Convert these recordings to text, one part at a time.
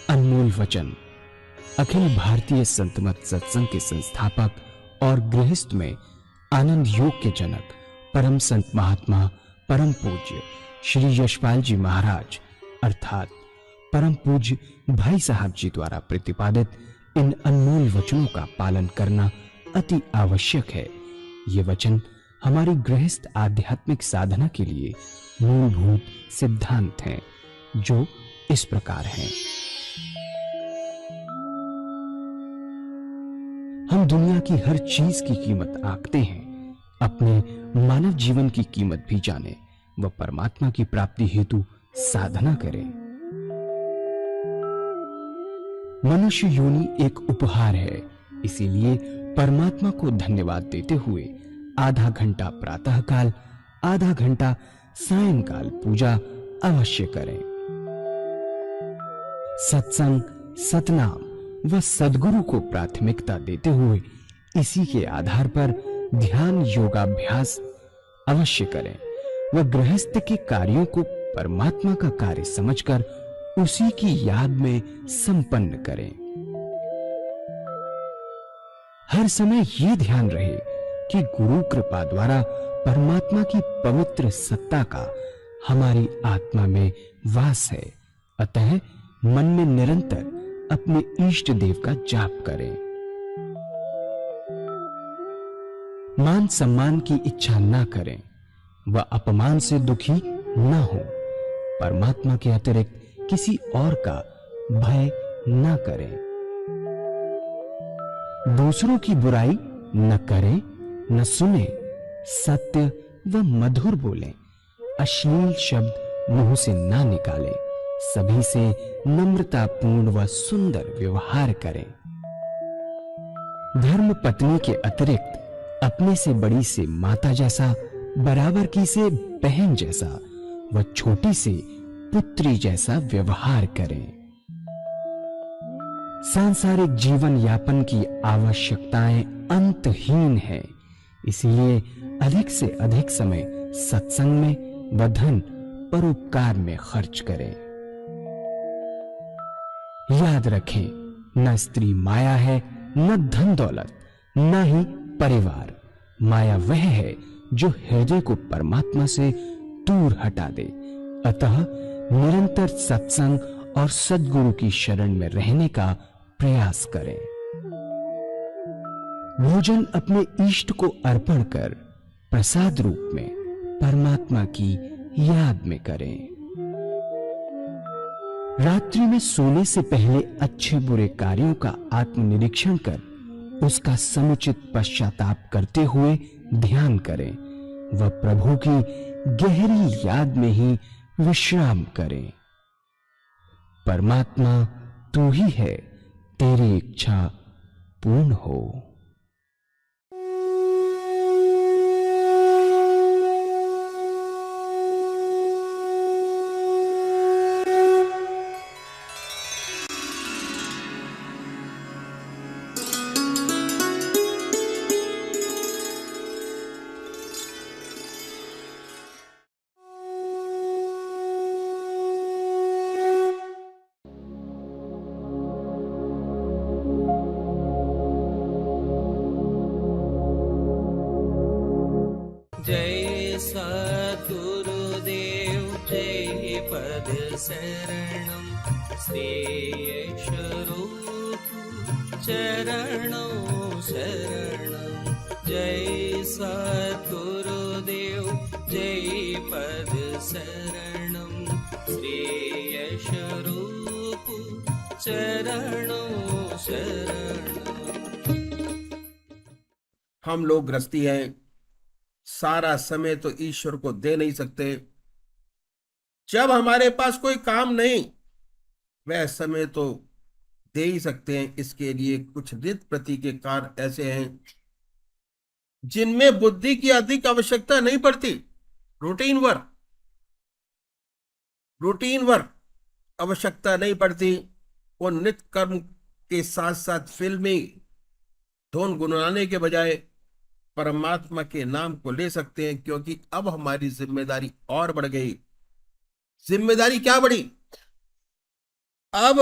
अनमोल वचन। अखिल भारतीय संत मत सत्संग के संस्थापक और गृहस्थ में आनंद योग के जनक परम संत महात्मा परम पूज्य श्री यशपाल जी महाराज अर्थात परम पूज्य भाई साहब जी द्वारा प्रतिपादित इन अनमोल वचनों का पालन करना अति आवश्यक है। ये वचन हमारी गृहस्थ आध्यात्मिक साधना के लिए मूलभूत सिद्धांत हैं, जो इस प्रकार हैं। हम दुनिया की हर चीज की कीमत आंकते हैं, अपने मानव जीवन की कीमत भी जाने व परमात्मा की प्राप्ति हेतु साधना करें। मनुष्य योनि एक उपहार है, इसीलिए परमात्मा को धन्यवाद देते हुए आधा घंटा प्रातःकाल, आधा घंटा सायंकाल पूजा अवश्य करें। सत्संग, सतनाम व सद्गुरु को प्राथमिकता देते हुए इसी के आधार पर ध्यान योगाभ्यास अवश्य करें व गृहस्थ के कार्यों को परमात्मा का कार्य समझकर उसी की याद में संपन्न करें। हर समय ये ध्यान रहे कि गुरु कृपा द्वारा परमात्मा की पवित्र सत्ता का हमारी आत्मा में वास है, अतः मन में निरंतर अपने इष्ट देव का जाप करें। मान सम्मान की इच्छा न करें व अपमान से दुखी न हो। परमात्मा के अतिरिक्त किसी और का भय न करें। दूसरों की बुराई न करें, न सुने, सत्य व मधुर बोलें, अश्लील शब्द मुंह से ना निकालें, सभी से नम्रतापूर्ण व सुंदर व्यवहार करें। धर्म पत्नी के अतिरिक्त अपने से बड़ी से माता जैसा, बराबर की से बहन जैसा व छोटी से पुत्री जैसा व्यवहार करें। सांसारिक जीवन यापन की आवश्यकताएं अंतहीन है, इसलिए अधिक से अधिक समय सत्संग में व धन परोपकार में खर्च करें। याद रखें, न स्त्री माया है, न धन दौलत, न ही परिवार। माया वह है जो हृदय को परमात्मा से दूर हटा दे। अतः निरंतर सत्संग और सद्गुरु की शरण में रहने का प्रयास करें। भोजन अपने इष्ट को अर्पण कर प्रसाद रूप में परमात्मा की याद में करें। रात्रि में सोने से पहले अच्छे बुरे कार्यों का आत्मनिरीक्षण कर उसका समुचित पश्चाताप करते हुए ध्यान करें व प्रभु की गहरी याद में ही विश्राम करें। परमात्मा तू ही है, तेरी इच्छा पूर्ण हो। जय सद्गुरुदेव जय पद शरणं श्री यशरूप चरणों शरणं। जय सद्गुरुदेव जय पद शरणं श्री यशरूप चरणों शरणं। हम लोग गृहस्थी हैं, सारा समय तो ईश्वर को दे नहीं सकते। जब हमारे पास कोई काम नहीं, वह समय तो दे ही सकते हैं। इसके लिए कुछ नित प्रति के कार्य ऐसे हैं जिनमें बुद्धि की अधिक आवश्यकता नहीं पड़ती। रूटीन वर्क आवश्यकता नहीं पड़ती। वो नित्य कर्म के साथ साथ फिल्मी धुन गुनगुनाने के बजाय परमात्मा के नाम को ले सकते हैं, क्योंकि अब हमारी जिम्मेदारी और बढ़ गई। जिम्मेदारी क्या बढ़ी? अब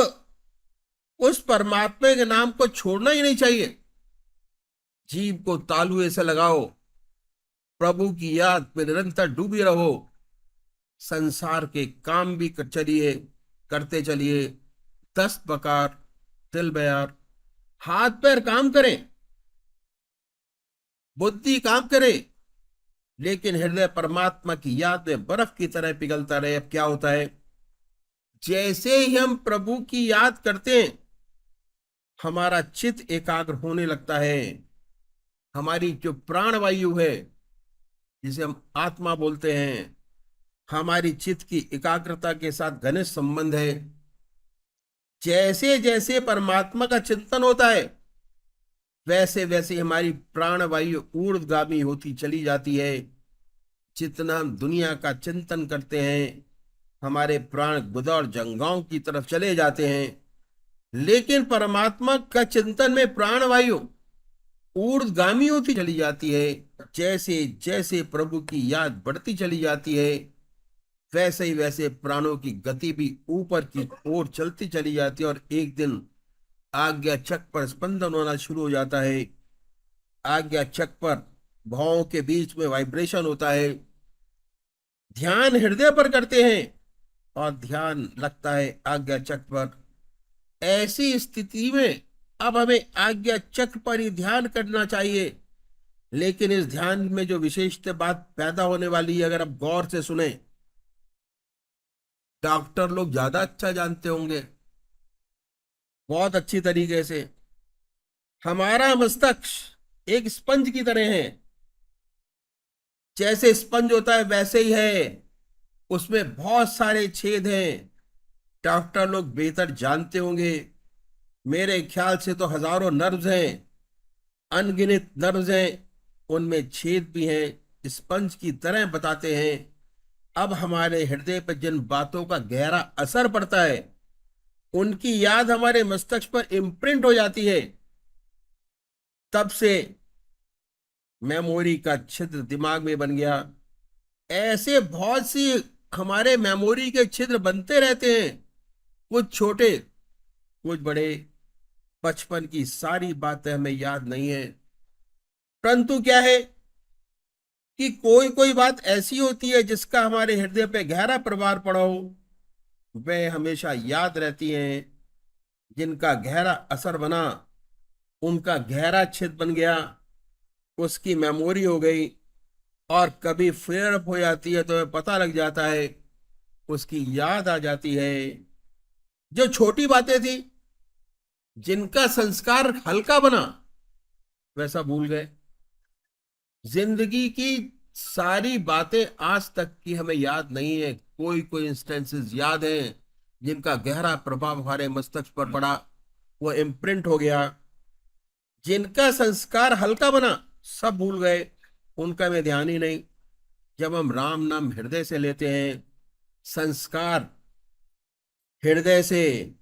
उस परमात्मा के नाम को छोड़ना ही नहीं चाहिए। जीभ को तालुए से लगाओ, प्रभु की याद में निरंतर डूबी रहो, संसार के काम भी चलिए, करते चलिए, दस्त बकार, तिल बयार, हाथ पैर काम करें, बुद्धि काम करे, लेकिन हृदय परमात्मा की याद में बर्फ की तरह पिघलता रहे। अब क्या होता है, जैसे ही हम प्रभु की याद करते हैं, हमारा चित्त एकाग्र होने लगता है। हमारी जो प्राणवायु है, जिसे हम आत्मा बोलते हैं, हमारी चित्त की एकाग्रता के साथ घनिष्ठ संबंध है। जैसे जैसे परमात्मा का चिंतन होता है, वैसे वैसे हमारी प्राणवायु ऊर्ध्वगामी होती चली जाती है। जितना हम दुनिया का चिंतन करते हैं, हमारे प्राण गुदा और जंगाओं की तरफ चले जाते हैं, लेकिन परमात्मा का चिंतन में प्राणवायु ऊर्ध्वगामी होती चली जाती है। जैसे जैसे प्रभु की याद बढ़ती चली जाती है, वैसे ही वैसे प्राणों की गति भी ऊपर की ओर चलती चली जाती है, और एक दिन आज्ञा चक्र पर स्पंदन होना शुरू हो जाता है। आज्ञा चक्र पर भावों के बीच में वाइब्रेशन होता है। ध्यान हृदय पर करते हैं और ध्यान लगता है आज्ञा चक्र पर। ऐसी स्थिति में अब हमें आज्ञा चक्र पर ही ध्यान करना चाहिए। लेकिन इस ध्यान में जो विशेष बात पैदा होने वाली है, अगर आप गौर से सुने, डॉक्टर लोग ज्यादा अच्छा जानते होंगे, बहुत अच्छी तरीके से। हमारा मस्तिष्क एक स्पंज की तरह है। जैसे स्पंज होता है वैसे ही है, उसमें बहुत सारे छेद हैं। डॉक्टर लोग बेहतर जानते होंगे। मेरे ख्याल से तो हजारों नर्व्स हैं, अनगिनत नर्व्स हैं, उनमें छेद भी हैं, स्पंज की तरह बताते हैं। अब हमारे हृदय पर जिन बातों का गहरा असर पड़ता है, उनकी याद हमारे मस्तिष्क पर इम्प्रिंट हो जाती है। तब से मेमोरी का छिद्र दिमाग में बन गया। ऐसे बहुत सी हमारे मेमोरी के छिद्र बनते रहते हैं, कुछ छोटे कुछ बड़े। बचपन की सारी बातें हमें याद नहीं है, परंतु क्या है कि कोई कोई बात ऐसी होती है जिसका हमारे हृदय पे गहरा प्रभाव पड़ा हो, वे हमेशा याद रहती हैं। जिनका गहरा असर बना, उनका गहरा छिद बन गया, उसकी मेमोरी हो गई, और कभी फेयर अप हो जाती है तो हमें पता लग जाता है, उसकी याद आ जाती है। जो छोटी बातें थी, जिनका संस्कार हल्का बना, वैसा भूल गए। जिंदगी की सारी बातें आज तक की हमें याद नहीं है। कोई कोई इंस्टेंसेस याद हैं जिनका गहरा प्रभाव हमारे मस्तिष्क पर पड़ा, वो इम्प्रिंट हो गया। जिनका संस्कार हल्का बना, सब भूल गए, उनका में ध्यान ही नहीं। जब हम राम नाम हृदय से लेते हैं, संस्कार हृदय से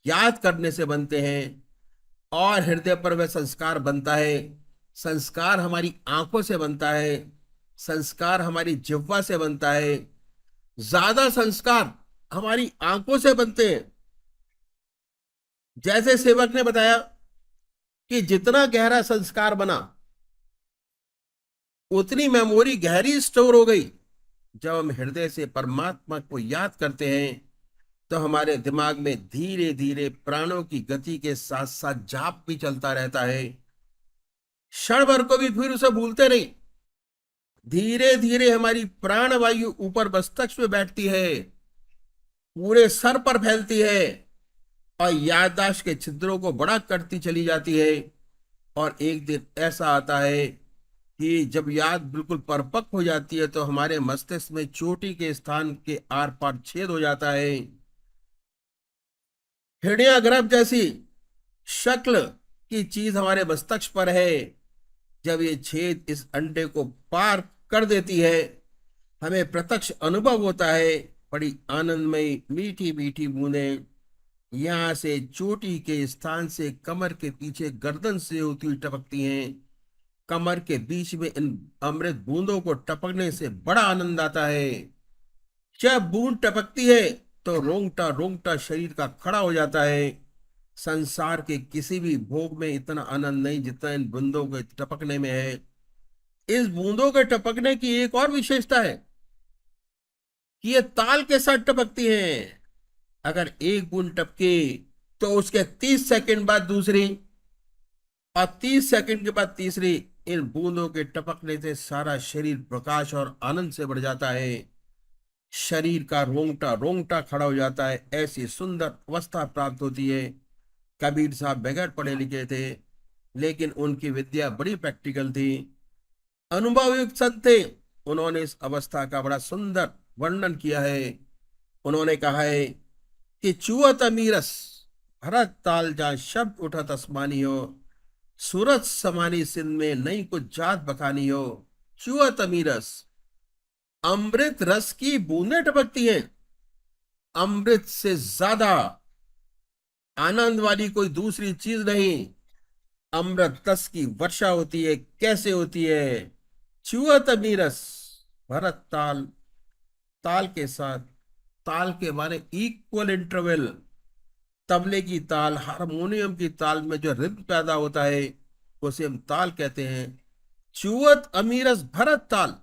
याद करने से बनते हैं, और हृदय पर वह संस्कार बनता है। संस्कार हमारी आंखों से बनता है, संस्कार हमारी जिह्वा से बनता है। ज्यादा संस्कार हमारी आंखों से बनते हैं। जैसे सेवक ने बताया कि जितना गहरा संस्कार बना, उतनी मेमोरी गहरी स्टोर हो गई। जब हम हृदय से परमात्मा को याद करते हैं, तो हमारे दिमाग में धीरे धीरे प्राणों की गति के साथ साथ जाप भी चलता रहता है। क्षण भर को भी फिर उसे भूलते नहीं। धीरे धीरे हमारी प्राणवायु ऊपर मस्तिष्क में बैठती है, पूरे सर पर फैलती है, और याददाश्त के छिद्रों को बड़ा करती चली जाती है। और एक दिन ऐसा आता है कि जब याद बिल्कुल परिपक्व हो जाती है, तो हमारे मस्तिष्क में चोटी के स्थान के आर पार छेद हो जाता है। हृदयाग्रभ जैसी शक्ल की चीज हमारे मस्तिष्क पर है। जब ये छेद इस अंडे को पार कर देती है, हमें प्रत्यक्ष अनुभव होता है। बड़ी आनंदमयी मीठी मीठी बूंदें यहां से चोटी के स्थान से कमर के पीछे गर्दन से होती हुई टपकती हैं। कमर के बीच में इन अमृत बूंदों को टपकने से बड़ा आनंद आता है। जब बूंद टपकती है तो रोंगटा रोंगटा शरीर का खड़ा हो जाता है। संसार के किसी भी भोग में इतना आनंद नहीं जितना इन बूंदों के टपकने में है। इस बूंदों के टपकने की एक और विशेषता है कि ये ताल के साथ टपकती हैं। अगर एक बूंद टपकी तो उसके 30 सेकंड बाद दूसरी और 30 सेकंड के बाद तीसरी। इन बूंदों के टपकने से सारा शरीर प्रकाश और आनंद से भर जाता है। शरीर का रोंगटा रोंगटा खड़ा हो जाता है। ऐसी सुंदर अवस्था प्राप्त होती है। कबीर साहब बगैर पढ़े लिखे थे, लेकिन उनकी विद्या बड़ी प्रैक्टिकल थी। अनुभवयुक्त संत थे। उन्होंने इस अवस्था का बड़ा सुंदर वर्णन किया है। उन्होंने कहा है कि चुअत अमीरस भरत ताल जा शब्द उठत आसमानी हो, सूरज समानी सिंध में नई कुछ जात बखानी हो। चुअत अमीरस, अमृत रस की बूंदें टपकती हैं। अमृत से ज्यादा आनंद वाली कोई दूसरी चीज नहीं। अमृत रस की वर्षा होती है। कैसे होती है? चुअत अमीरस, भरत ताल, ताल के साथ, ताल के माने इक्वल इंटरवल। तबले की ताल, हारमोनियम की ताल में जो रिद्म पैदा होता है उसे हम ताल कहते हैं। चुअत अमीरस भरत ताल,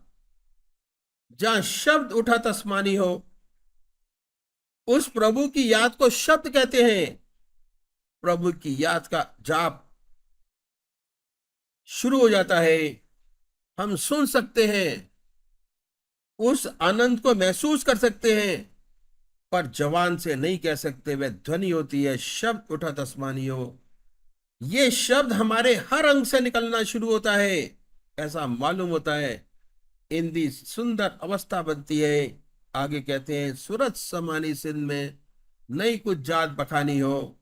जहां शब्द उठत आसमानी हो, उस प्रभु की याद को शब्द कहते हैं। प्रभु की याद का जाप शुरू हो जाता है। हम सुन सकते हैं, उस आनंद को महसूस कर सकते हैं, पर जवान से नहीं कह सकते। वह ध्वनि होती है, शब्द उठत आसमानी हो। ये शब्द हमारे हर अंग से निकलना शुरू होता है। ऐसा मालूम होता है इंदी सुंदर अवस्था बनती है। आगे कहते हैं, सूरज समानी सिंध में नई कुछ जात बखानी हो।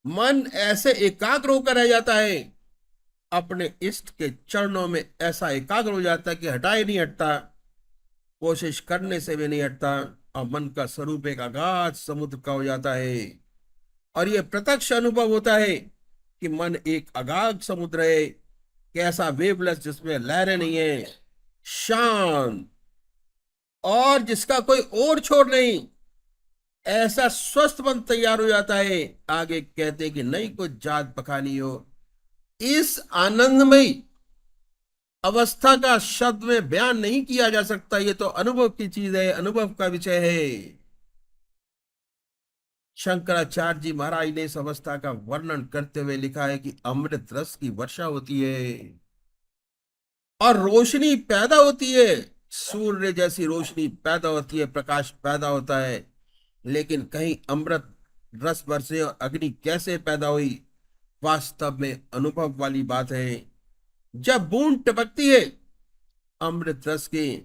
मन ऐसे एकाग्र होकर रह जाता है। अपने इष्ट के चरणों में ऐसा एकाग्र हो जाता है कि हटाए नहीं हटता, कोशिश करने से भी नहीं हटता, और मन का स्वरूप एक अगाध समुद्र का हो जाता है। और यह प्रत्यक्ष अनुभव होता है कि मन एक अगाध समुद्र है, कैसा वेवलेस, जिसमें लहरें नहीं है, शांत, और जिसका कोई और छोर नहीं। ऐसा स्वस्थ मन तैयार हो जाता है। आगे कहते हैं कि नई कुछ जात बखानी हो। इस आनंदमयी अवस्था का शब्द में बयान नहीं किया जा सकता। ये तो अनुभव की चीज है, अनुभव का विषय है। शंकराचार्य जी महाराज ने इस अवस्था का वर्णन करते हुए लिखा है कि अमृत रस की वर्षा होती है और रोशनी पैदा होती है। सूर्य जैसी रोशनी पैदा होती है, प्रकाश पैदा होता है। लेकिन कहीं अमृत रस बरसे और अग्नि कैसे पैदा हुई, वास्तव में अनुभव वाली बात है। जब बूंद टपकती है अमृत रस की,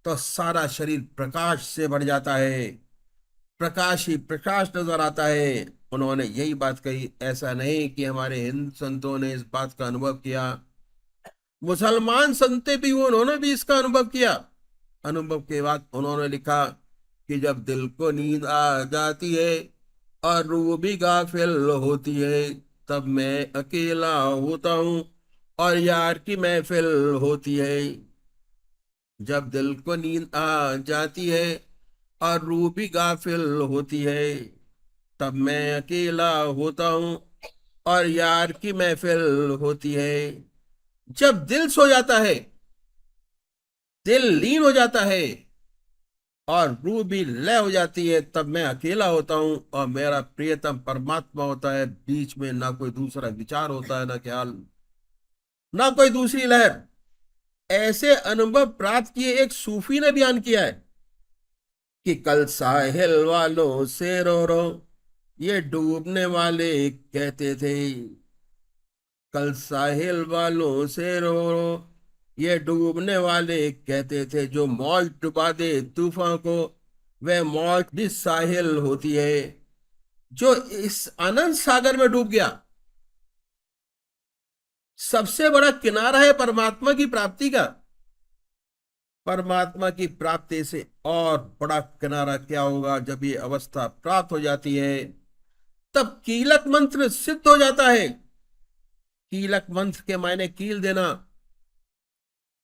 तो सारा शरीर प्रकाश से भर जाता है। प्रकाश ही प्रकाश नजर आता है। उन्होंने यही बात कही। ऐसा नहीं कि हमारे हिंदू संतों ने इस बात का अनुभव किया, मुसलमान संत भी हुए, उन्होंने भी इसका अनुभव किया। अनुभव के बाद उन्होंने लिखा कि जब दिल को नींद आ जाती है और रूह भी गाफिल होती है, तब मैं अकेला होता हूं और यार की महफिल होती है। जब दिल को नींद आ जाती है और रूह भी गाफिल होती है, तब मैं अकेला होता हूं और यार की महफिल होती है। जब दिल सो जाता है, दिल लीन हो जाता है और रूह भी लय हो जाती है, तब मैं अकेला होता हूं और मेरा प्रियतम परमात्मा होता है। बीच में ना कोई दूसरा विचार होता है, ना ख्याल, ना कोई दूसरी लहर। ऐसे अनुभव प्राप्त किए एक सूफी ने बयान किया है कि कल साहिल वालों से रो रो ये डूबने वाले कहते थे। कल साहिल वालों से रो रो ये डूबने वाले कहते थे। जो मौज डुबा दे तूफान को, वह मौज भी साहिल होती है। जो इस आनंद सागर में डूब गया, सबसे बड़ा किनारा है परमात्मा की प्राप्ति का। परमात्मा की प्राप्ति से और बड़ा किनारा क्या होगा? जब ये अवस्था प्राप्त हो जाती है, तब कीलक मंत्र सिद्ध हो जाता है। कीलक मंत्र के मायने कील देना।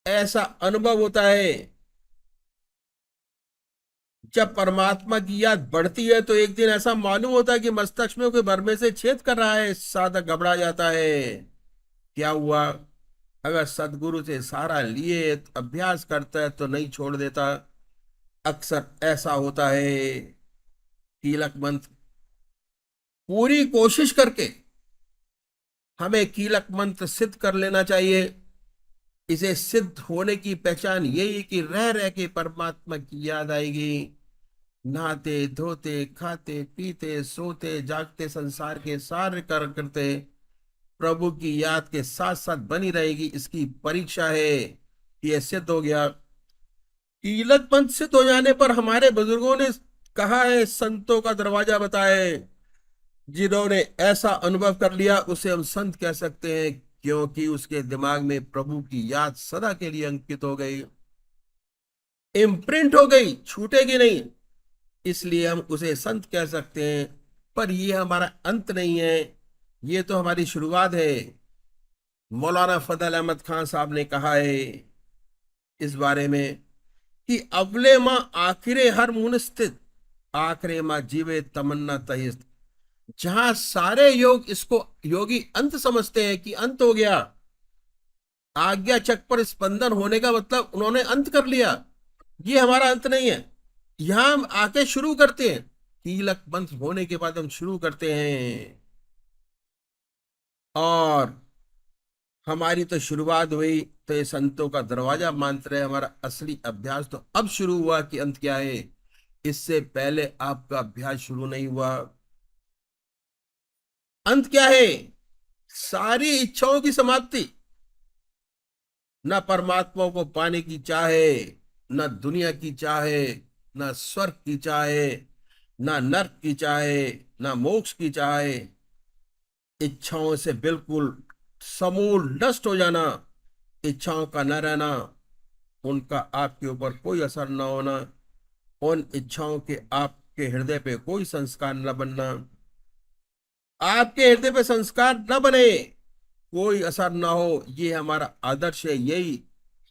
ऐसा अनुभव होता है जब परमात्मा की याद बढ़ती है तो एक दिन ऐसा मालूम होता है कि मस्तिष्क में कोई बर्मे से छेद कर रहा है, साधक घबरा जाता है। क्या हुआ? अगर सदगुरु से सहारा लिए अभ्यास करता है तो नहीं छोड़ देता। अक्सर ऐसा होता है। कीलक मंत्र पूरी कोशिश करके हमें कीलक मंत्र सिद्ध कर लेना चाहिए। इसे सिद्ध होने की पहचान यही है कि रह रह के परमात्मा की याद आएगी। नहाते धोते खाते पीते सोते जागते संसार के सारे कार्य करते प्रभु की याद के साथ साथ बनी रहेगी। इसकी परीक्षा है कि यह सिद्ध हो गया। कीलक पंथ सिद्ध हो जाने पर हमारे बुजुर्गों ने कहा है, संतों का दरवाजा बताए। जिन्होंने ऐसा अनुभव कर लिया उसे हम संत कह सकते हैं, क्योंकि उसके दिमाग में प्रभु की याद सदा के लिए अंकित हो गई, इम्प्रिंट हो गई, छूटेगी नहीं। इसलिए हम उसे संत कह सकते हैं। पर यह हमारा अंत नहीं है, ये तो हमारी शुरुआत है। मौलाना फजल अहमद खान साहब ने कहा है इस बारे में कि अवले माँ आखिरे हर मुनस्तित, आखिरे माँ जीवे तमन्ना तहिस्त। जहां सारे योग इसको योगी अंत समझते हैं कि अंत हो गया, आज्ञा चक पर स्पंदन होने का मतलब उन्होंने अंत कर लिया। ये हमारा अंत नहीं है। यहां हम आके शुरू करते हैं, कीलक बंद होने के बाद हम शुरू करते हैं। और हमारी तो शुरुआत हुई तो ये संतों का दरवाजा मानते रहे। हमारा असली अभ्यास तो अब शुरू हुआ कि अंत क्या है। इससे पहले आपका अभ्यास शुरू नहीं हुआ। अंत क्या है? सारी इच्छाओं की समाप्ति। न परमात्मा को पाने की चाह है, न दुनिया की चाह है, न स्वर्ग की चाह है, न नर्क की चाह है, न मोक्ष की चाह है। इच्छाओं से बिल्कुल समूल नष्ट हो जाना, इच्छाओं का न रहना, उनका आपके ऊपर कोई असर न होना, उन इच्छाओं के आपके हृदय पे कोई संस्कार न बनना, आपके हृदय पे संस्कार न बने, कोई असर ना हो। ये हमारा आदर्श है, यही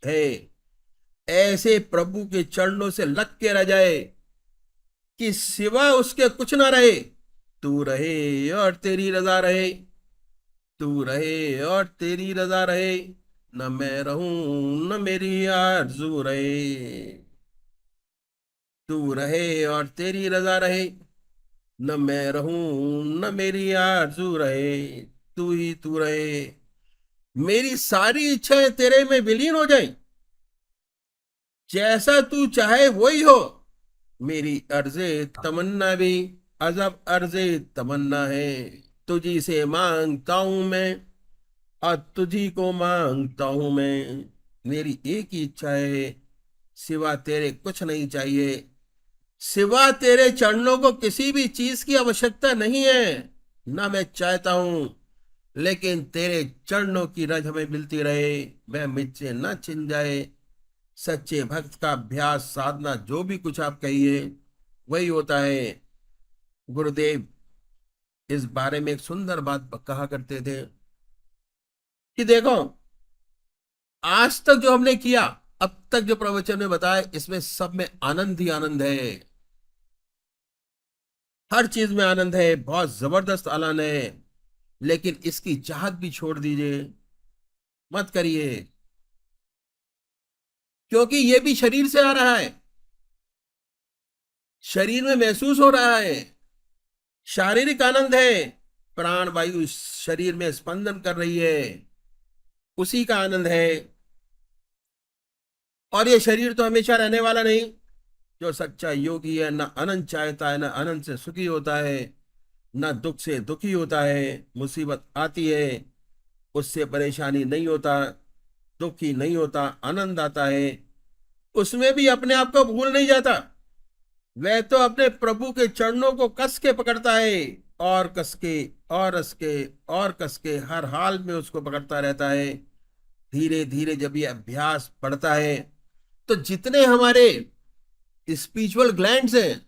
है। ऐसे प्रभु के चरणों से लग के रह जाए कि सिवा उसके कुछ ना रहे। तू रहे और तेरी रजा रहे, तू रहे और तेरी रजा रहे, न मैं रहूं न मेरी आरज़ू रहे। तू रहे और तेरी रजा रहे, न मैं रहूं न मेरी आरज़ू रहे। तू ही तू रहे, मेरी सारी इच्छाएं तेरे में विलीन हो जाएं। जैसा तू चाहे वही हो। मेरी अर्ज़े तमन्ना भी अजब अर्ज़े तमन्ना है। तुझी से मांगता हूं मैं और तुझी को मांगता हूं मैं। मेरी एक ही इच्छा है, सिवा तेरे कुछ नहीं चाहिए। सिवा तेरे चरणों को किसी भी चीज की आवश्यकता नहीं है। ना मैं चाहता हूं, लेकिन तेरे चरणों की रज हमें मिलती रहे, वह मुझसे न छिन जाए। सच्चे भक्त का अभ्यास साधना जो भी कुछ आप कहिए वही होता है। गुरुदेव इस बारे में एक सुंदर बात कहा करते थे कि देखो, आज तक जो हमने किया, अब तक जो प्रवचन में बताया, इसमें सब में आनंद ही आनंद है। हर चीज में आनंद है, बहुत जबरदस्त आनंद है। लेकिन इसकी चाहत भी छोड़ दीजिए, मत करिए, क्योंकि यह भी शरीर से आ रहा है, शरीर में महसूस हो रहा है। शारीरिक आनंद है, प्राण वायु शरीर में स्पंदन कर रही है, उसी का आनंद है। और ये शरीर तो हमेशा रहने वाला नहीं। जो सच्चा योगी है, ना अनंत चाहता है, ना अनंत से सुखी होता है, ना दुख से दुखी होता है। मुसीबत आती है, उससे परेशानी नहीं होता, दुखी नहीं होता, आनंद आता है। उसमें भी अपने आप को भूल नहीं जाता। वह तो अपने प्रभु के चरणों को कस के पकड़ता है, और कस के और कस के और कस के, हर हाल में उसको पकड़ता रहता है। धीरे धीरे जब ये अभ्यास बढ़ता है तो जितने हमारे स्पिरिचुअल ग्लैंड्स हैं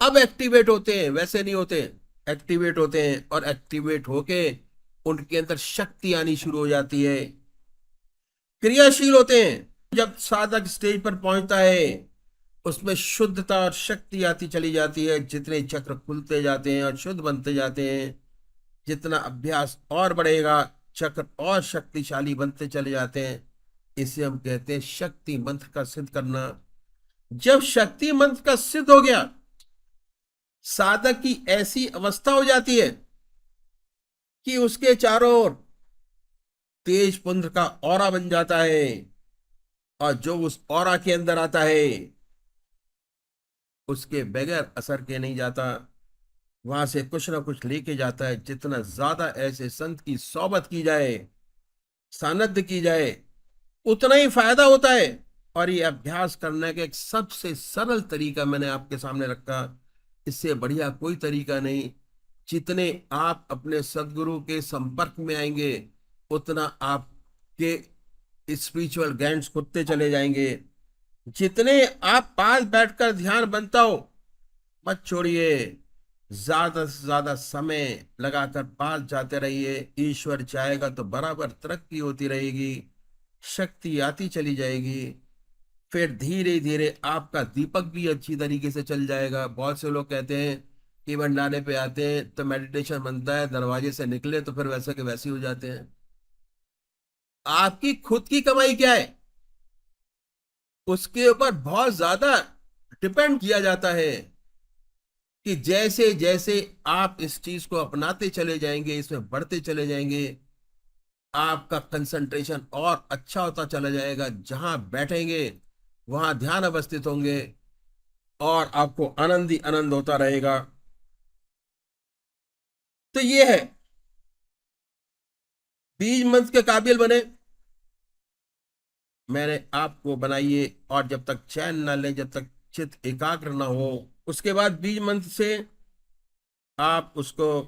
अब एक्टिवेट होते हैं, वैसे नहीं होते, एक्टिवेट होते हैं। और एक्टिवेट होके उनके अंदर शक्ति आनी शुरू हो जाती है, क्रियाशील होते हैं। जब साधक स्टेज पर पहुंचता है, उसमें शुद्धता और शक्ति आती चली जाती है। जितने चक्र खुलते जाते हैं और शुद्ध बनते जाते हैं, जितना अभ्यास और बढ़ेगा, चक्र और शक्तिशाली बनते चले जाते हैं। इसे हम कहते हैं शक्ति मंत्र का सिद्ध करना। जब शक्ति मंत्र का सिद्ध हो गया, साधक की ऐसी अवस्था हो जाती है कि उसके चारों ओर तेज पुंज का ऑरा बन जाता है, और जो उस ऑरा के अंदर आता है उसके बगैर असर के नहीं जाता, वहां से कुछ ना कुछ लेके जाता है। जितना ज्यादा ऐसे संत की सोबत की जाए, सानिध्य की जाए, उतना ही फायदा होता है। और ये अभ्यास करने का एक सबसे सरल तरीका मैंने आपके सामने रखा। इससे बढ़िया कोई तरीका नहीं। जितने आप अपने सदगुरु के संपर्क में आएंगे, उतना आपके स्पिरिचुअल ज्ञान खुदते चले जाएंगे। जितने आप पास बैठकर ध्यान बनता हो, मत छोड़िए। ज्यादा से ज्यादा समय लगाकर पास जाते रहिए। ईश्वर चाहेगा तो बराबर तरक्की होती रहेगी, शक्ति आती चली जाएगी। फिर धीरे धीरे आपका दीपक भी अच्छी तरीके से चल जाएगा। बहुत से लोग कहते हैं कि भंडारे पे आते हैं तो मेडिटेशन बनता है, दरवाजे से निकले तो फिर वैसे के वैसे हो जाते हैं। आपकी खुद की कमाई क्या है, उसके ऊपर बहुत ज्यादा डिपेंड किया जाता है कि जैसे जैसे आप इस चीज को अपनाते चले जाएंगे, इसमें बढ़ते चले जाएंगे, आपका कंसंट्रेशन और अच्छा होता चला जाएगा। जहां बैठेंगे वहां ध्यान अवस्थित होंगे और आपको आनंद ही आनंद होता रहेगा। तो ये है, बीज मंत्र के काबिल बने, मैंने आपको बनाइए। और जब तक चैन ना ले, जब तक चित्त एकाग्र ना हो, उसके बाद बीज मंत्र से आप उसको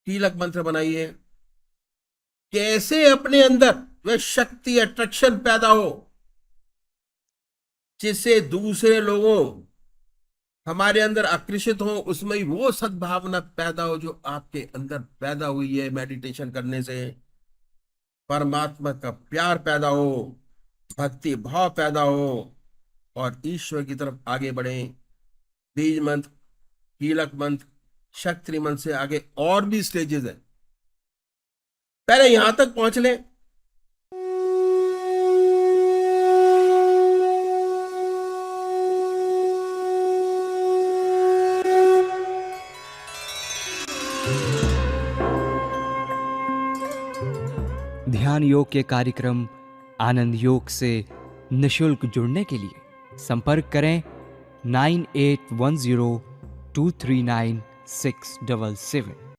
कीलक मंत्र बनाइए। कैसे अपने अंदर वह शक्ति, अट्रैक्शन पैदा हो, जिससे दूसरे लोगों हमारे अंदर आकर्षित हो, उसमें ही वो सद्भावना पैदा हो जो आपके अंदर पैदा हुई है मेडिटेशन करने से। परमात्मा का प्यार पैदा हो, भक्ति भाव पैदा हो, और ईश्वर की तरफ आगे बढ़े। बीज मंत्र, कीलक मंत्र, शक्ति मंत्र से आगे और भी स्टेजेस है, पहले यहां तक पहुंच लें। ध्यान योग के कार्यक्रम आनंद योग से निशुल्क जुड़ने के लिए संपर्क करें 9810239677।